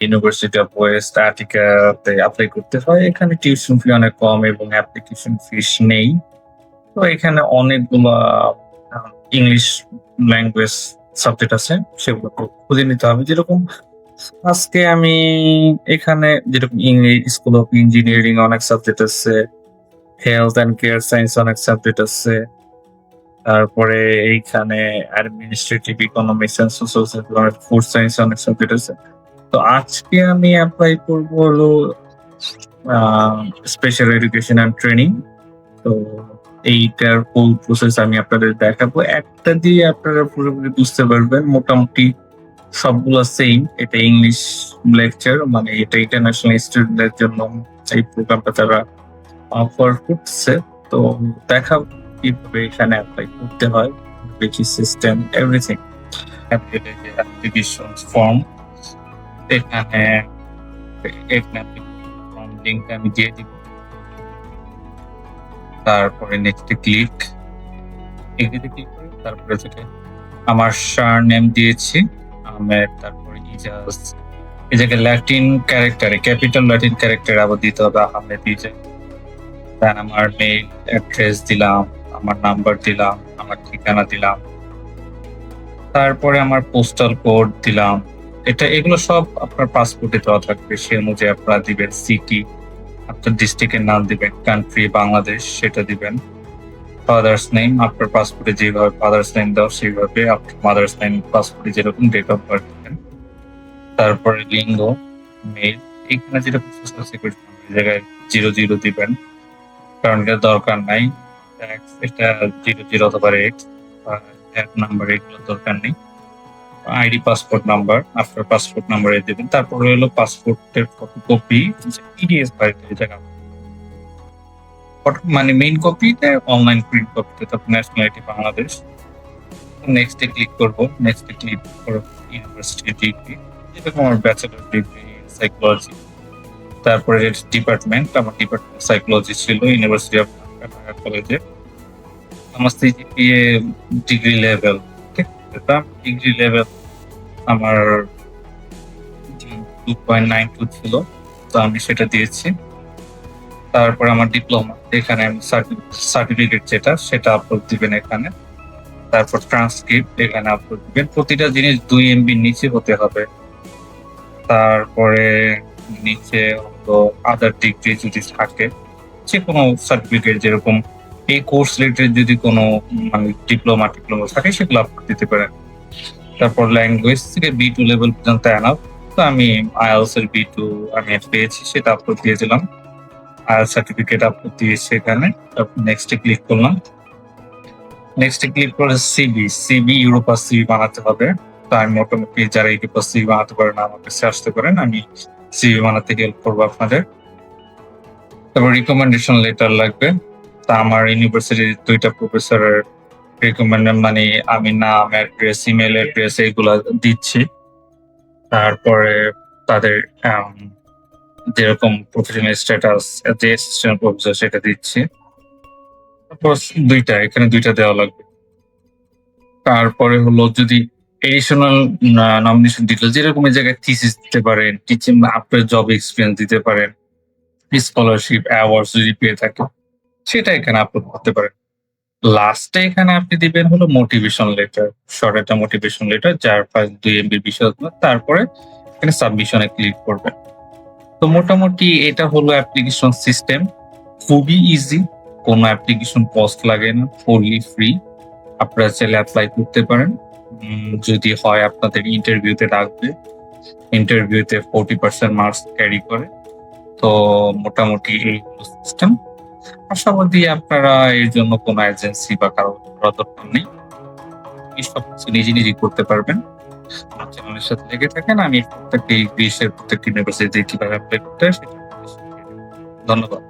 University of West আটিকাতে apply করতে হয়। এখানে টিউশন ফি অনেক কম এবং অ্যাপ্লিকেশন ফিস নেই। তো এখানে অনেকগুলা আ ইংলিশ ল্যাঙ্গুয়েজ সাবজেক্ট আছে। সেগুলো খুঁজে নিতে হবে। যেরকম আজকে আমি এখানে যেরকম স্কুল অফ ইঞ্জিনিয়ারিং অনেক সাবজেক্ট আছে, হেলথ অ্যান্ড কেয়ার সায়েন্স অনেক সাবজেক্ট আছে। তারপরে এইখানে administrative economics and social science অনেক ফুড সায়েন্স অনেক সাবজেক্ট আছে। তো আজকে আমি এপ্লাই করব হলো আ স্পেশাল এডুকেশন অ্যান্ড ট্রেনিং। তো এইটার ফুল প্রসেস আমি আপনাদের দেখাবো। একটা দিয়ে আপনারা পুরোপুরি বুঝতে পারবেন। মোটামুটি সবগুলা সেইম। এটা ইংলিশ লেকচার মানে এটা ইন্টারন্যাশনাল স্টুডেন্টদের জন্য এই প্রোগ্রামটা তারা অফার করছে। তো দেখাবো কিভাবে এখানে এপ্লাই করতে হয়, কি সিস্টেম এভরিথিং। অ্যাপ্লিকেশন ফর্ম এখানে ফর্ম লিংক আমি দিয়ে দিব। তারপরে নেক্সটে ক্লিক এখানে ক্লিক করে তারপরে থেকে আমার সারনেম দিয়েছি আহমেদ, তারপরে ইজাজ। এই জায়গায় ল্যাটিন ক্যারেক্টারে ক্যাপিটাল ল্যাটিন ক্যারেক্টার আবার দিতে হবে আহমেদ ইজাজ। দেন আমার মেইল অ্যাড্রেস দিলাম, আমার নাম্বার দিলাম, আমার ঠিকানা দিলাম। তারপরে আমার পোস্টাল কোড দিলাম। এগুলো সব আপনার পাসপোর্টে দেওয়া থাকবে। সে অনুযায়ী আপনারা দিবেন। সিটি, আপনার ডিস্ট্রিক্টের নাম দিবেন, কান্ট্রি বাংলাদেশ সেটা দিবেন। ফাদার্স নেম আপনার পাসপোর্টে যেভাবে ফাদার্স নেম দাও সেইভাবে আপনার মাদার্স নেম পাসপোর্টে যেরকম ডেট অফ বার্থ দিবেন। তারপরে লিঙ্গ, মেল, এখানে যেটা সোশ্যাল সিকিউরিটি নাম্বার এই জায়গায় 00 দিবেন, কারণ এটা দরকার নাই। ট্যাক্স এটা 00 অথবা এক্স, অ্যাড নাম্বার এগুলো দরকার নেই। আইডি পাসপোর্ট নাম্বার আপনার পাসপোর্ট নাম্বারে দিবেন। তারপরে হলো পাসপোর্টের ফটোকপি পিডিএফ ফাইল জায়গা মানে মেইন কপিতে অনলাইন প্রিন্ট কপিতে তারপর ন্যাশনালিটি বাংলাদেশ। নেক্সটে ক্লিক করব। নেক্সটে ক্লিক করব ইউনিভার্সিটি ডিগ্রি, যেরকম আমার ব্যাচেলর ডিগ্রি সাইকোলজি। তারপরে ডিপার্টমেন্ট, আমার ডিপার্টমেন্ট সাইকোলজি ছিল ইউনিভার্সিটি অফ ঢাকা কলেজে। আমার সিজিপিএ ডিগ্রি লেভেল, ঠিক আছে? ডিগ্রি লেভেল আমার 2.92 ছিল, তো আমি সেটা দিয়েছি। তারপর আমার ডিপ্লোমা, এখানে আমি সার্টিফিকেট যেটা সেটা আপলোড দিবেন এখানে। তারপর ট্রান্সক্রিপ্ট এখানে আপলোড দিবেন। প্রতিটা জিনিস 2 MB নিচে হতে হবে। তারপরে নিচে হলো আদার ডিগ্রি যদি থাকে, যে কোনো সার্টিফিকেট যেরকম এই কোর্স রিলেটেড যদি কোনো মানে ডিপ্লোমা থাকে সেগুলো আপলোড দিতে পারেন। তারপর ল্যাঙ্গুয়েজ থেকে B2 লেভেল পর্যন্ত এনাফ। তো আমি IELTS এর B2 আমি পেয়েছি, সেটা আপলোড দিয়ে দিলাম। IELTS সার্টিফিকেট আপলোড দিয়েছি এখানে। তারপর নেক্সটে ক্লিক করলাম। নেক্সটে ক্লিক করে সিভি ইউরোপাস সিভি বানাতে হবে। তো আমি মোটামুটি যারা ইউরোপাস সিভি বানাতে পারেন আমার কাছে আসতে পারেন, আমি সিভি বানাতে হেল্প করবো আপনাদের। তারপর রিকমেন্ডেশন লেটার লাগবে। তা আমার ইউনিভার্সিটির 2টা প্রফেসরের রিকমেন্ডেশন মানে আমি নাম, অ্যাড্রেস, ইমেল অ্যাড্রেস এগুলা দিচ্ছি। তারপরে তাদের যেরকম প্রফেশনাল স্ট্যাটাস যে অ্যাসিস্ট্যান্ট প্রফেসর সেটা দিচ্ছি। তারপর এখানে 2টা দেওয়া লাগবে। তারপরে হলো যদি এডিশনাল নমিনেশন ডিটেইলস যেরকম এই জায়গায় থিসিস দিতে পারেন, টিচিং আপনার জব এক্সপেরিয়েন্স দিতে পারেন, স্কলারশিপ অ্যাওয়ার্ডস যদি পেয়ে থাকে সেটা এখানে আপলোড করতে পারেন। লাস্টে এখানে আপনি দিবেন হলো মোটিভেশন লেটার, শর্ট একটা মোটিভেশন লেটার যার 2 MB বিষয়। তারপরে এখানে সাবমিশনে ক্লিক করবেন। তো মোটামুটি এটা হলো অ্যাপ্লিকেশন সিস্টেম। খুবই ইজি, কোনো অ্যাপ্লিকেশন কস্ট লাগে না, ফুললি ফ্রি। আপনারা চাইলে অ্যাপ্লাই করতে পারেন। যদি হয় আপনাদের ইন্টারভিউতে ডাকবে, ইন্টারভিউতে 40% মার্কস ক্যারি করে। তো মোটামুটি এই সিস্টেম। আশাবাদী আপনারা এর জন্য কোনো এজেন্সি বা কারো দরকার নেই, সবকিছু নিজে করতে পারবেন। চ্যানেলের সাথে লেগে থাকেন। আমি প্রত্যেকটি গ্রীষ্মের প্রত্যেকটি ইউনিভার্সিটিতে কিভাবে অ্যাপ্লাই করতে হয় সেটা ধন্যবাদ।